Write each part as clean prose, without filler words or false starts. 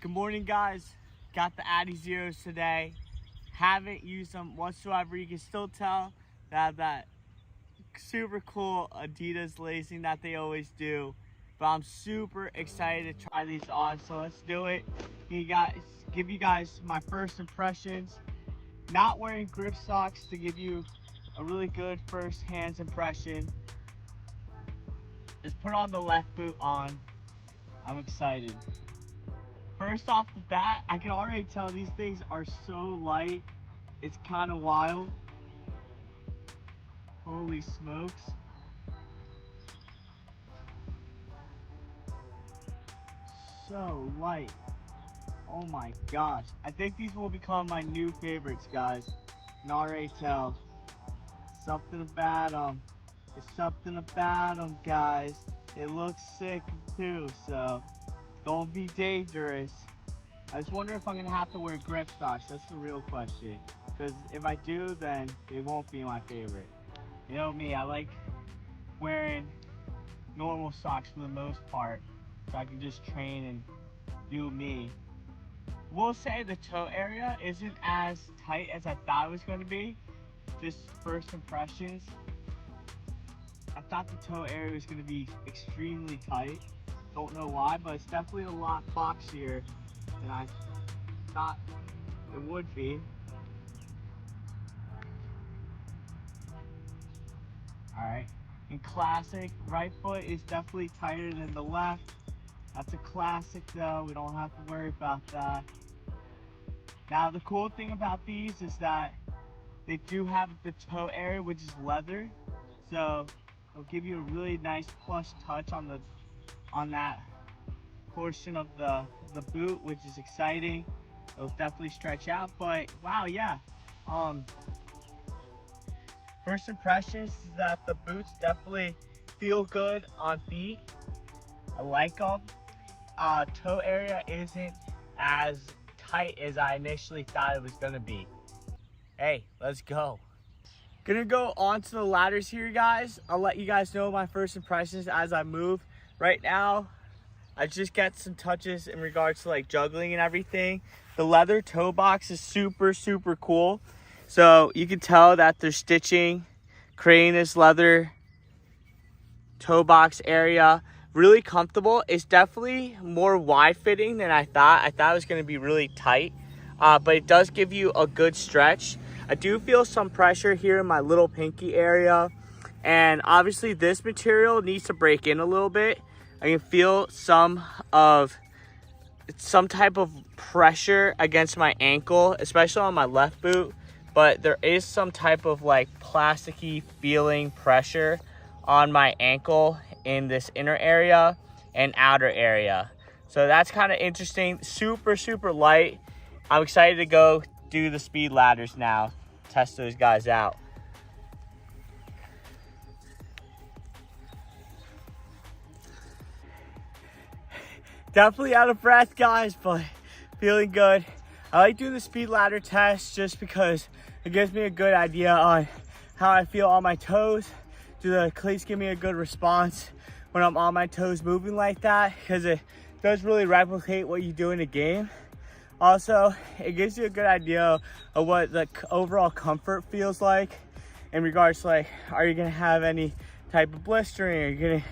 Good morning, guys. Got the Addy Zeros today. Haven't used them whatsoever. You can still tell that super cool Adidas lacing that they always do. But I'm super excited to try these on, so let's do it. Give you guys my first impressions. Not wearing grip socks to give you a really good first hands impression. Let's put on the left boot on. I'm excited. First off the bat, I can already tell these things are so light. It's kind of wild. Holy smokes. So light. Oh my gosh. I think these will become my new favorites, guys. I can already tell. Something about them. It's something about them, guys. It looks sick too, so don't be dangerous. I just wonder if I'm gonna have to wear grip socks. That's the real question. Because if I do, then it won't be my favorite. You know me, I like wearing normal socks for the most part, so I can just train and do me. We'll say the toe area isn't as tight as I thought it was going to be. Just first impressions. I thought the toe area was going to be extremely tight. Don't know why, but it's definitely a lot boxier than I thought it would be. Alright, in classic, right foot is definitely tighter than the left. That's a classic though, we don't have to worry about that. Now the cool thing about these is that they do have the toe area, which is leather. So it'll give you a really nice plush touch on that portion of the boot, which is exciting. It'll definitely stretch out, but wow, yeah. First impressions is that the boots definitely feel good on feet. I like them. Toe area isn't as tight as I initially thought it was gonna be. Hey, let's go. Gonna go onto the ladders here, guys. I'll let you guys know my first impressions as I move. Right now, I just get some touches in regards to like juggling and everything. The leather toe box is super, super cool. So you can tell that they're stitching, creating this leather toe box area. Really comfortable. It's definitely more wide fitting than I thought. I thought it was going to be really tight, but it does give you a good stretch. I do feel some pressure here in my little pinky area, and obviously this material needs to break in a little bit. I can feel some type of pressure against my ankle, especially on my left boot, but there is some type of like plasticky feeling pressure on my ankle in this inner area and outer area. So that's kind of interesting. Super, super light. I'm excited to go do the speed ladders now, test those guys out. Definitely out of breath, guys, but feeling good. I like doing the speed ladder test just because it gives me a good idea on how I feel on my toes. Do the cleats give me a good response when I'm on my toes moving like that? Because it does really replicate what you do in a game. Also, it gives you a good idea of what the overall comfort feels like in regards to like, are you gonna have any type of blistering? Are you gonna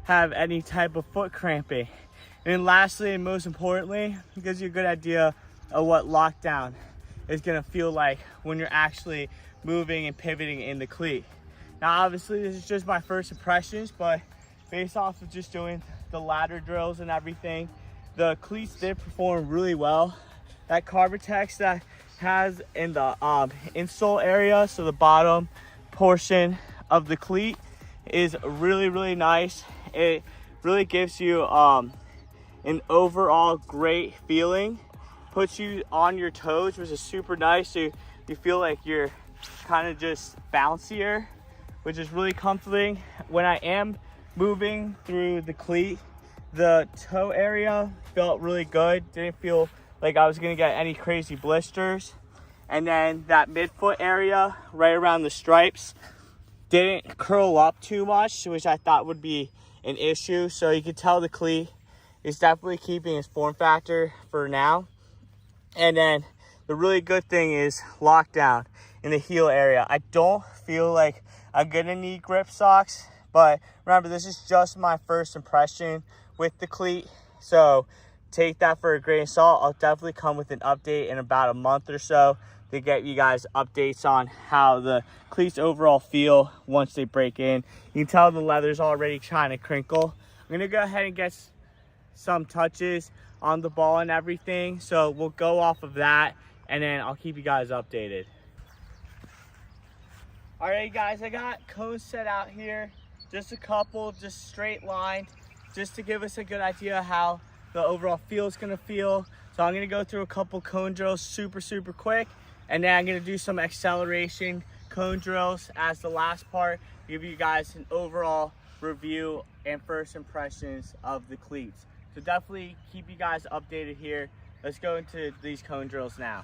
have any type of foot cramping? And then lastly, and most importantly, it gives you a good idea of what lockdown is gonna feel like when you're actually moving and pivoting in the cleat. Now, obviously, this is just my first impressions, but based off of just doing the ladder drills and everything, the cleats did perform really well. That Carbotex that has in the insole area, so the bottom portion of the cleat, is really, really nice. It really gives you an overall great feeling. Puts you on your toes, which is super nice. So you feel like you're kind of just bouncier, which is really comforting. When I am moving through the cleat, the toe area felt really good. Didn't feel like I was gonna get any crazy blisters. And then that midfoot area right around the stripes didn't curl up too much, which I thought would be an issue. So you could tell the cleat is definitely keeping its form factor for now. And then the really good thing is lockdown in the heel area. I don't feel like I'm gonna need grip socks, but remember, this is just my first impression with the cleat, so take that for a grain of salt. I'll definitely come with an update in about a month or so to get you guys updates on how the cleats overall feel once they break in. You can tell the leather's already trying to crinkle. I'm gonna go ahead and get some touches on the ball and everything, so we'll go off of that and then I'll keep you guys updated. All right, guys, I got cones set out here, just a couple, just straight lined, just to give us a good idea how the overall feel is gonna feel. So I'm gonna go through a couple cone drills super quick, and then I'm gonna do some acceleration cone drills as the last part, give you guys an overall review and first impressions of the cleats. So definitely keep you guys updated here. Let's go into these cone drills now.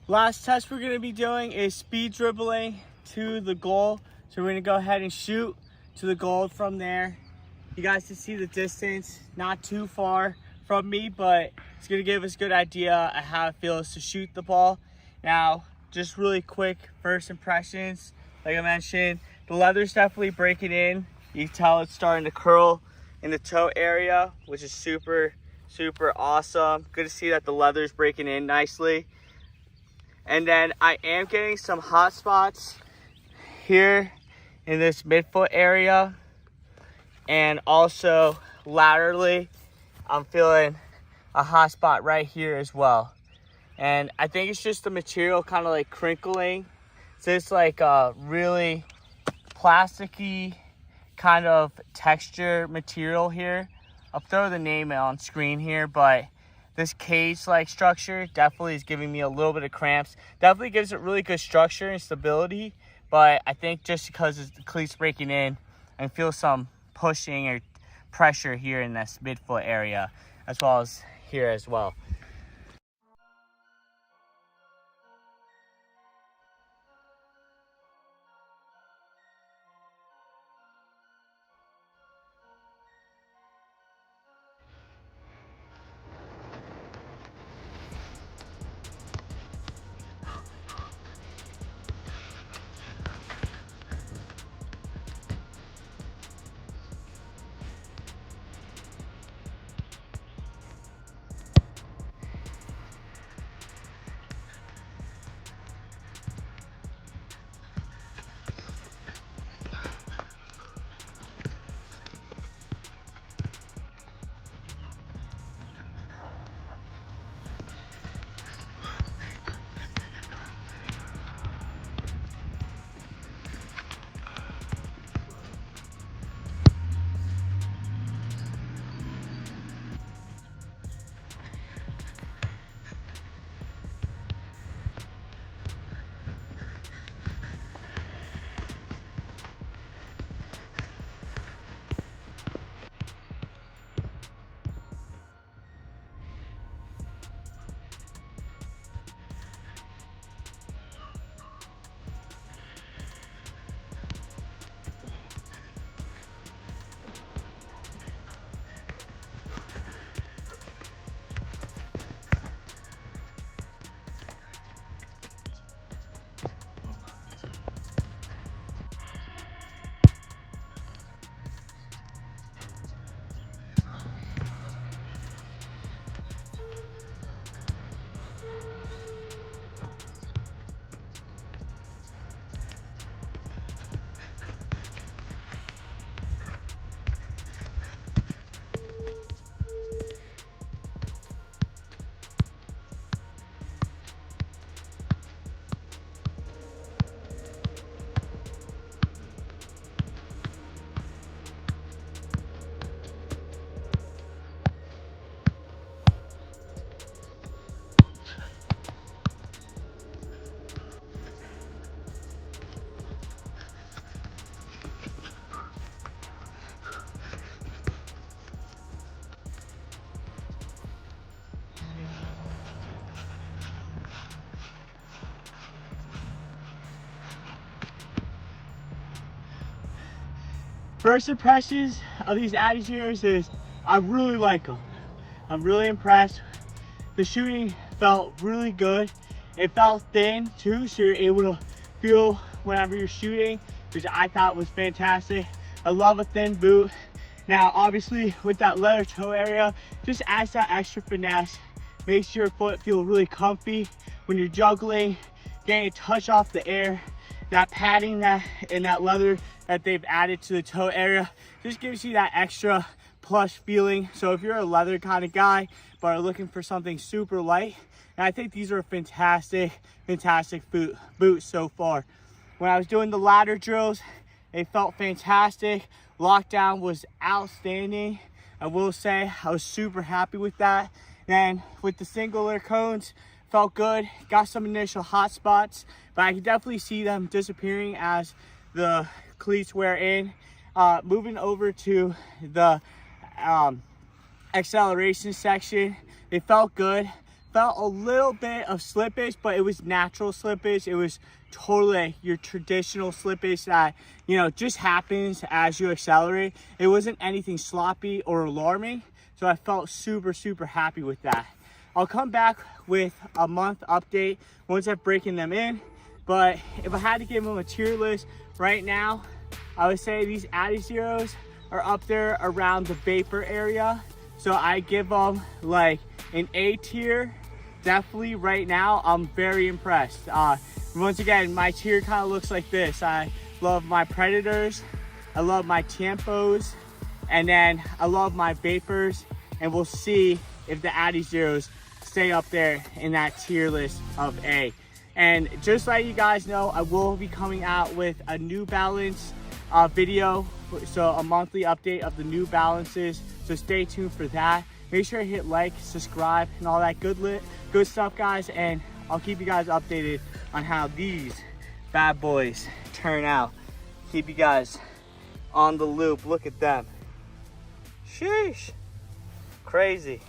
Last test we're gonna be doing is speed dribbling to the goal. So we're gonna go ahead and shoot to the goal from there. You guys can see the distance, not too far from me, but it's gonna give us a good idea of how it feels to shoot the ball. Now, just really quick first impressions. Like I mentioned, the leather's definitely breaking in. You can tell it's starting to curl in the toe area, which is super awesome. Good to see that the leather's breaking in nicely. And then I am getting some hot spots here in this midfoot area. And also laterally, I'm feeling a hot spot right here as well. And I think it's just the material kind of like crinkling. So it's like a really plasticky kind of texture material here. I'll throw the name on screen here, but this cage-like structure definitely is giving me a little bit of cramps. Definitely gives it really good structure and stability, but I think just because the cleat's breaking in, I feel some pushing or pressure here in this midfoot area, as well as here as well. First impressions of these Adidas is I really like them. I'm really impressed. The shooting felt really good. It felt thin too, so you're able to feel whenever you're shooting, which I thought was fantastic. I love a thin boot. Now, obviously, with that leather toe area, just adds that extra finesse. Makes your foot feel really comfy when you're juggling, getting a touch off the air. That padding in that leather that they've added to the toe area just gives you that extra plush feeling. So if you're a leather kind of guy but are looking for something super light, and I think these are a fantastic boots so far. When I was doing the ladder drills, they felt fantastic. Lockdown was outstanding. I will say I was super happy with that. Then with the singular cones, felt good. Got some initial hot spots, but I can definitely see them disappearing as the cleats wear in. Moving over to the acceleration section, it felt good. Felt a little bit of slippage, but it was natural slippage. It was totally your traditional slippage that, you know, just happens as you accelerate. It wasn't anything sloppy or alarming, so I felt super happy with that. I'll come back with a month update once I've broken them in, but if I had to give them a tier list right now, I would say these Adidas are up there around the vapor area. So I give them like an A tier. Definitely right now, I'm very impressed. Once again, my tier kind of looks like this. I love my Predators, I love my Tiempos, and then I love my Vapors, and we'll see if the Adidas stay up there in that tier list of A. And just like you guys know, I will be coming out with a New Balance video, so a monthly update of the New Balances, so stay tuned for that. Make sure to hit like, subscribe, and all that good stuff, guys, and I'll keep you guys updated on how these bad boys turn out. Keep you guys on the loop. Look at them. Sheesh, crazy.